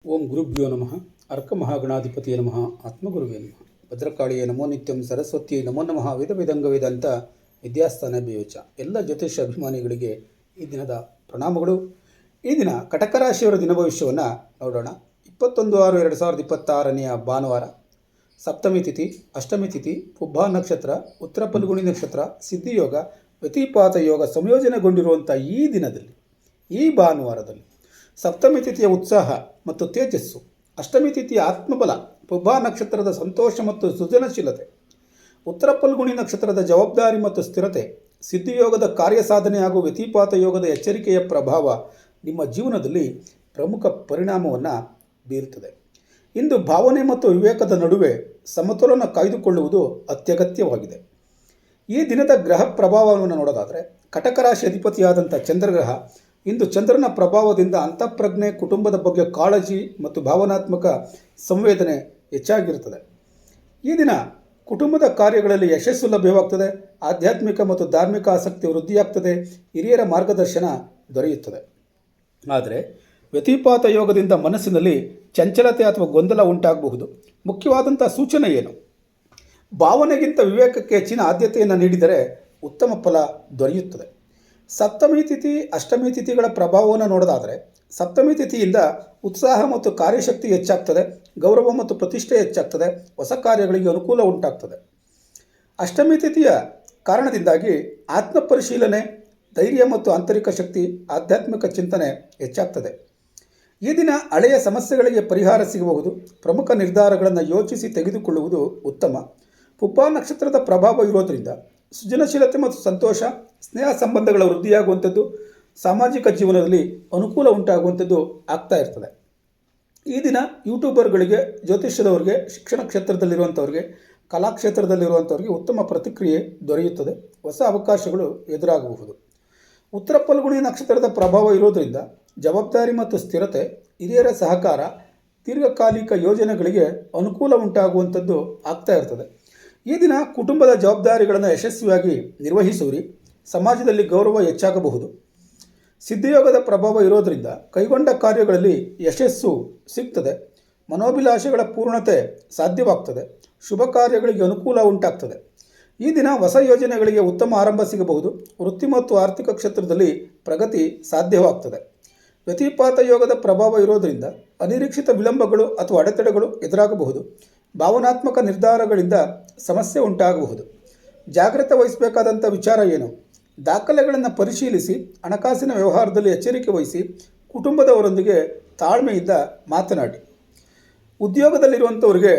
ಓಂ ಗುರುಭ್ಯೋ ನಮಃ. ಅರ್ಕ ಮಹಾಗಣಾಧಿಪತಿಯ ನಮಃ. ಆತ್ಮಗುರುವೇ ನಮಃ. ಭದ್ರಕಾಳಿಯೇ ನಮೋ ನಿತ್ಯಂ. ಸರಸ್ವತಿಯೇ ನಮೋ ನಮಃ. ವೇದ ವೇದಾಂತ ವಿದ್ಯಾಸ್ಥಾನ ಬೇಯೋಚ. ಎಲ್ಲ ಜ್ಯೋತಿಷ್ಯ ಅಭಿಮಾನಿಗಳಿಗೆ ಈ ದಿನದ ಪ್ರಣಾಮಗಳು. ಈ ದಿನ ಕಟಕ ರಾಶಿಯವರ ದಿನ ಭವಿಷ್ಯವನ್ನು ನೋಡೋಣ. 21/6/2026 ಭಾನುವಾರ, ಸಪ್ತಮಿ ತಿಥಿ, ಅಷ್ಟಮಿ ತಿಥಿ, ಪುಬ್ಬ ನಕ್ಷತ್ರ, ಉತ್ತರ ಫಲ್ಗುಣಿ ನಕ್ಷತ್ರ, ಸಿದ್ಧಿಯೋಗ, ವ್ಯತಿಪಾತ ಯೋಗ ಸಂಯೋಜನೆಗೊಂಡಿರುವಂಥ ಈ ದಿನದಲ್ಲಿ, ಈ ಭಾನುವಾರದಲ್ಲಿ ಸಪ್ತಮಿ ತಿಥಿಯ ಉತ್ಸಾಹ ಮತ್ತು ತೇಜಸ್ಸು, ಅಷ್ಟಮಿ ತಿಥಿಯ ಆತ್ಮಬಲ, ಪುಬ್ಬ ನಕ್ಷತ್ರದ ಸಂತೋಷ ಮತ್ತು ಸೃಜನಶೀಲತೆ, ಉತ್ತರ ಫಲ್ಗುಣಿ ನಕ್ಷತ್ರದ ಜವಾಬ್ದಾರಿ ಮತ್ತು ಸ್ಥಿರತೆ, ಸಿದ್ಧಿಯೋಗದ ಕಾರ್ಯಸಾಧನೆ ಹಾಗೂ ವ್ಯತಿಪಾತ ಯೋಗದ ಎಚ್ಚರಿಕೆಯ ಪ್ರಭಾವ ನಿಮ್ಮ ಜೀವನದಲ್ಲಿ ಪ್ರಮುಖ ಪರಿಣಾಮವನ್ನು ಬೀರುತ್ತದೆ. ಇಂದು ಭಾವನೆ ಮತ್ತು ವಿವೇಕದ ನಡುವೆ ಸಮತೋಲನ ಕಾಯ್ದುಕೊಳ್ಳುವುದು ಅತ್ಯಗತ್ಯವಾಗಿದೆ. ಈ ದಿನದ ಗ್ರಹ ಪ್ರಭಾವವನ್ನು ನೋಡೋದಾದರೆ, ಕಟಕ ರಾಶಿ ಅಧಿಪತಿಯಾದಂಥ ಚಂದ್ರಗ್ರಹ ಇಂದು ಚಂದ್ರನ ಪ್ರಭಾವದಿಂದ ಅಂತಃಪ್ರಜ್ಞೆ, ಕುಟುಂಬದ ಬಗ್ಗೆ ಕಾಳಜಿ ಮತ್ತು ಭಾವನಾತ್ಮಕ ಸಂವೇದನೆ ಹೆಚ್ಚಾಗಿರುತ್ತದೆ. ಈ ದಿನ ಕುಟುಂಬದ ಕಾರ್ಯಗಳಲ್ಲಿ ಯಶಸ್ಸು ಲಭ್ಯವಾಗ್ತದೆ. ಆಧ್ಯಾತ್ಮಿಕ ಮತ್ತು ಧಾರ್ಮಿಕ ಆಸಕ್ತಿ ವೃದ್ಧಿಯಾಗ್ತದೆ. ಹಿರಿಯರ ಮಾರ್ಗದರ್ಶನ ದೊರೆಯುತ್ತದೆ. ಆದರೆ ವ್ಯತಿಪಾತ ಯೋಗದಿಂದ ಮನಸ್ಸಿನಲ್ಲಿ ಚಂಚಲತೆ ಅಥವಾ ಗೊಂದಲ ಉಂಟಾಗಬಹುದು. ಮುಖ್ಯವಾದಂಥ ಸೂಚನೆ ಏನು? ಭಾವನೆಗಿಂತ ವಿವೇಕಕ್ಕೆ ಹೆಚ್ಚಿನ ಆದ್ಯತೆಯನ್ನು ನೀಡಿದರೆ ಉತ್ತಮ ಫಲ ದೊರೆಯುತ್ತದೆ. ಸಪ್ತಮಿ ತಿಥಿ, ಅಷ್ಟಮಿ ತಿಥಿಗಳ ಪ್ರಭಾವವನ್ನು ನೋಡೋದಾದರೆ, ಸಪ್ತಮಿ ತಿಥಿಯಿಂದ ಉತ್ಸಾಹ ಮತ್ತು ಕಾರ್ಯಶಕ್ತಿ ಹೆಚ್ಚಾಗ್ತದೆ. ಗೌರವ ಮತ್ತು ಪ್ರತಿಷ್ಠೆ ಹೆಚ್ಚಾಗ್ತದೆ. ಹೊಸ ಕಾರ್ಯಗಳಿಗೆ ಅನುಕೂಲ ಉಂಟಾಗ್ತದೆ. ಅಷ್ಟಮಿ ತಿಥಿಯ ಕಾರಣದಿಂದಾಗಿ ಆತ್ಮಪರಿಶೀಲನೆ, ಧೈರ್ಯ ಮತ್ತು ಆಂತರಿಕ ಶಕ್ತಿ, ಆಧ್ಯಾತ್ಮಿಕ ಚಿಂತನೆ ಹೆಚ್ಚಾಗ್ತದೆ. ಈ ದಿನ ಹಳೆಯ ಸಮಸ್ಯೆಗಳಿಗೆ ಪರಿಹಾರ ಸಿಗಬಹುದು. ಪ್ರಮುಖ ನಿರ್ಧಾರಗಳನ್ನು ಯೋಚಿಸಿ ತೆಗೆದುಕೊಳ್ಳುವುದು ಉತ್ತಮ. ಪುಬ್ಬ ನಕ್ಷತ್ರದ ಪ್ರಭಾವ ಇರೋದರಿಂದ ಸೃಜನಶೀಲತೆ ಮತ್ತು ಸಂತೋಷ, ಸ್ನೇಹ ಸಂಬಂಧಗಳ ವೃದ್ಧಿಯಾಗುವಂಥದ್ದು, ಸಾಮಾಜಿಕ ಜೀವನದಲ್ಲಿ ಅನುಕೂಲ ಉಂಟಾಗುವಂಥದ್ದು ಆಗ್ತಾ ಇರ್ತದೆ. ಈ ದಿನ ಯೂಟ್ಯೂಬರ್ಗಳಿಗೆ, ಜ್ಯೋತಿಷ್ಯದವರಿಗೆ, ಶಿಕ್ಷಣ ಕ್ಷೇತ್ರದಲ್ಲಿರುವಂಥವ್ರಿಗೆ, ಕಲಾಕ್ಷೇತ್ರದಲ್ಲಿರುವಂಥವ್ರಿಗೆ ಉತ್ತಮ ಪ್ರತಿಕ್ರಿಯೆ ದೊರೆಯುತ್ತದೆ. ಹೊಸ ಅವಕಾಶಗಳು ಎದುರಾಗಬಹುದು. ಉತ್ತರ ಫಲ್ಗುಣಿ ನಕ್ಷತ್ರದ ಪ್ರಭಾವ ಇರೋದರಿಂದ ಜವಾಬ್ದಾರಿ ಮತ್ತು ಸ್ಥಿರತೆ, ಹಿರಿಯರ ಸಹಕಾರ, ದೀರ್ಘಕಾಲಿಕ ಯೋಜನೆಗಳಿಗೆ ಅನುಕೂಲ ಉಂಟಾಗುವಂಥದ್ದು ಆಗ್ತಾ ಇರ್ತದೆ. ಈ ದಿನ ಕುಟುಂಬದ ಜವಾಬ್ದಾರಿಗಳನ್ನು ಯಶಸ್ವಿಯಾಗಿ ನಿರ್ವಹಿಸುವಿರಿ. ಸಮಾಜದಲ್ಲಿ ಗೌರವ ಹೆಚ್ಚಾಗಬಹುದು. ಸಿದ್ಧಿಯೋಗದ ಪ್ರಭಾವ ಇರೋದರಿಂದ ಕೈಗೊಂಡ ಕಾರ್ಯಗಳಲ್ಲಿ ಯಶಸ್ಸು ಸಿಗ್ತದೆ. ಮನೋಭಿಲಾಷೆಗಳ ಪೂರ್ಣತೆ ಸಾಧ್ಯವಾಗ್ತದೆ. ಶುಭ ಕಾರ್ಯಗಳಿಗೆ ಅನುಕೂಲ ಉಂಟಾಗ್ತದೆ. ಈ ದಿನ ಹೊಸ ಯೋಜನೆಗಳಿಗೆ ಉತ್ತಮ ಆರಂಭ ಸಿಗಬಹುದು. ವೃತ್ತಿ ಮತ್ತು ಆರ್ಥಿಕ ಕ್ಷೇತ್ರದಲ್ಲಿ ಪ್ರಗತಿ ಸಾಧ್ಯವಾಗ್ತದೆ. ವ್ಯತಿಪಾತ ಯೋಗದ ಪ್ರಭಾವ ಇರೋದರಿಂದ ಅನಿರೀಕ್ಷಿತ ವಿಳಂಬಗಳು ಅಥವಾ ಅಡೆತಡೆಗಳು ಎದುರಾಗಬಹುದು. ಭಾವನಾತ್ಮಕ ನಿರ್ಧಾರಗಳಿಂದ ಸಮಸ್ಯೆ ಉಂಟಾಗಬಹುದು. ಜಾಗ್ರತೆ ವಹಿಸಬೇಕಾದಂಥ ವಿಚಾರ ಏನು? ದಾಖಲೆಗಳನ್ನು ಪರಿಶೀಲಿಸಿ, ಹಣಕಾಸಿನ ವ್ಯವಹಾರದಲ್ಲಿ ಎಚ್ಚರಿಕೆ ವಹಿಸಿ, ಕುಟುಂಬದವರೊಂದಿಗೆ ತಾಳ್ಮೆಯಿಂದ ಮಾತನಾಡಿ. ಉದ್ಯೋಗದಲ್ಲಿರುವಂಥವ್ರಿಗೆ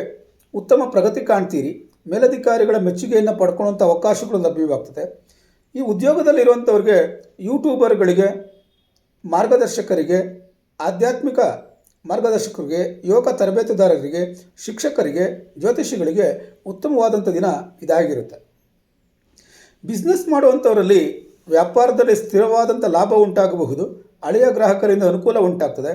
ಉತ್ತಮ ಪ್ರಗತಿ ಕಾಣ್ತೀರಿ. ಮೇಲಧಿಕಾರಿಗಳ ಮೆಚ್ಚುಗೆಯನ್ನು ಪಡ್ಕೊಳ್ಳುವಂಥ ಅವಕಾಶಗಳು ಲಭ್ಯವಾಗ್ತದೆ. ಈ ಉದ್ಯೋಗದಲ್ಲಿರುವಂಥವ್ರಿಗೆ ಯೂಟ್ಯೂಬರ್ಗಳಿಗೆ, ಮಾರ್ಗದರ್ಶಕರಿಗೆ, ಆಧ್ಯಾತ್ಮಿಕ ಮಾರ್ಗದರ್ಶಕರಿಗೆ, ಯೋಗ ತರಬೇತುದಾರರಿಗೆ, ಶಿಕ್ಷಕರಿಗೆ, ಜ್ಯೋತಿಷಿಗಳಿಗೆ ಉತ್ತಮವಾದಂಥ ದಿನ ಇದಾಗಿರುತ್ತೆ. ಬಿಸ್ನೆಸ್ ಮಾಡುವಂಥವರಲ್ಲಿ ವ್ಯಾಪಾರದಲ್ಲಿ ಸ್ಥಿರವಾದಂಥ ಲಾಭ ಉಂಟಾಗಬಹುದು. ಹಳೆಯ ಗ್ರಾಹಕರಿಂದ ಅನುಕೂಲ ಉಂಟಾಗ್ತದೆ.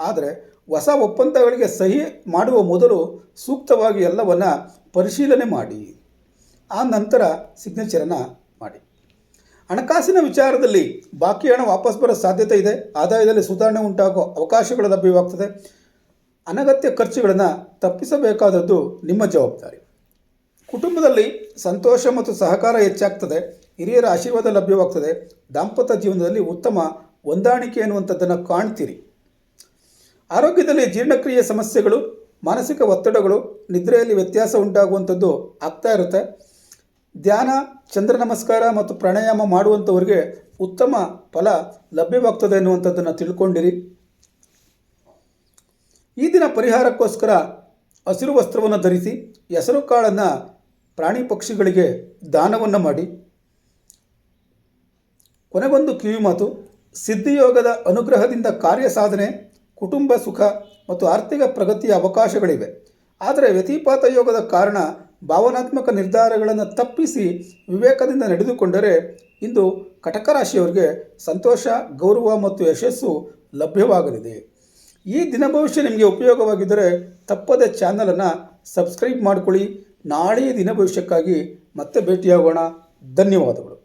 ಆದರೆ ಹೊಸ ಒಪ್ಪಂದಗಳಿಗೆ ಸಹಿ ಮಾಡುವ ಮೊದಲು ಸೂಕ್ತವಾಗಿ ಎಲ್ಲವನ್ನು ಪರಿಶೀಲನೆ ಮಾಡಿ, ಆ ನಂತರ ಸಿಗ್ನೇಚರನ್ನು ಮಾಡಿ. ಹಣಕಾಸಿನ ವಿಚಾರದಲ್ಲಿ ಬಾಕಿ ಹಣ ವಾಪಸ್ ಬರೋ ಸಾಧ್ಯತೆ ಇದೆ. ಆದಾಯದಲ್ಲಿ ಸುಧಾರಣೆ ಉಂಟಾಗೋ ಅವಕಾಶಗಳು ಲಭ್ಯವಾಗ್ತದೆ. ಅನಗತ್ಯ ಖರ್ಚುಗಳನ್ನು ತಪ್ಪಿಸಬೇಕಾದದ್ದು ನಿಮ್ಮ ಜವಾಬ್ದಾರಿ. ಕುಟುಂಬದಲ್ಲಿ ಸಂತೋಷ ಮತ್ತು ಸಹಕಾರ ಹೆಚ್ಚಾಗ್ತದೆ. ಹಿರಿಯರ ಆಶೀರ್ವಾದ ಲಭ್ಯವಾಗ್ತದೆ. ದಾಂಪತ್ಯ ಜೀವನದಲ್ಲಿ ಉತ್ತಮ ಹೊಂದಾಣಿಕೆ ಎನ್ನುವಂಥದ್ದನ್ನು ಕಾಣ್ತೀರಿ. ಆರೋಗ್ಯದಲ್ಲಿ ಜೀರ್ಣಕ್ರಿಯೆ ಸಮಸ್ಯೆಗಳು, ಮಾನಸಿಕ ಒತ್ತಡಗಳು, ನಿದ್ರೆಯಲ್ಲಿ ವ್ಯತ್ಯಾಸ ಉಂಟಾಗುವಂಥದ್ದು ಆಗ್ತಾ ಇರುತ್ತೆ. ಧ್ಯಾನ, ಚಂದ್ರ ನಮಸ್ಕಾರ ಮತ್ತು ಪ್ರಾಣಾಯಾಮ ಮಾಡುವಂಥವ್ರಿಗೆ ಉತ್ತಮ ಫಲ ಲಭ್ಯವಾಗ್ತದೆ ಎನ್ನುವಂಥದ್ದನ್ನು ತಿಳ್ಕೊಂಡಿರಿ. ಈ ದಿನ ಪರಿಹಾರಕ್ಕೋಸ್ಕರ ಹಸಿರು ವಸ್ತ್ರವನ್ನು ಧರಿಸಿ, ಹೆಸರು ಕಾಳನ್ನು ಪ್ರಾಣಿ ಪಕ್ಷಿಗಳಿಗೆ ದಾನವನ್ನು ಮಾಡಿ. ಕೊನೆಗೊಂದು ಕಿವಿ ಮಾತು: ಸಿದ್ಧಿಯೋಗದ ಅನುಗ್ರಹದಿಂದ ಕಾರ್ಯ ಸಾಧನೆ, ಕುಟುಂಬ ಸುಖ ಮತ್ತು ಆರ್ಥಿಕ ಪ್ರಗತಿಯ ಅವಕಾಶಗಳಿವೆ. ಆದರೆ ವ್ಯತಿಪಾತ ಯೋಗದ ಕಾರಣ ಭಾವನಾತ್ಮಕ ನಿರ್ಧಾರಗಳನ್ನು ತಪ್ಪಿಸಿ ವಿವೇಕದಿಂದ ನಡೆದುಕೊಂಡರೆ ಇಂದು ಕಟಕ ರಾಶಿಯವರಿಗೆ ಸಂತೋಷ, ಗೌರವ ಮತ್ತು ಯಶಸ್ಸು ಲಭ್ಯವಾಗಲಿದೆ. ಈ ದಿನ ಭವಿಷ್ಯ ನಿಮಗೆ ಉಪಯೋಗವಾಗಿದ್ದರೆ ತಪ್ಪದೆ ಚಾನಲನ್ನು ಸಬ್ಸ್ಕ್ರೈಬ್ ಮಾಡಿಕೊಳ್ಳಿ. ನಾಳೆಯ ದಿನ ಭವಿಷ್ಯಕ್ಕಾಗಿ ಮತ್ತೆ ಭೇಟಿಯಾಗೋಣ. ಧನ್ಯವಾದಗಳು.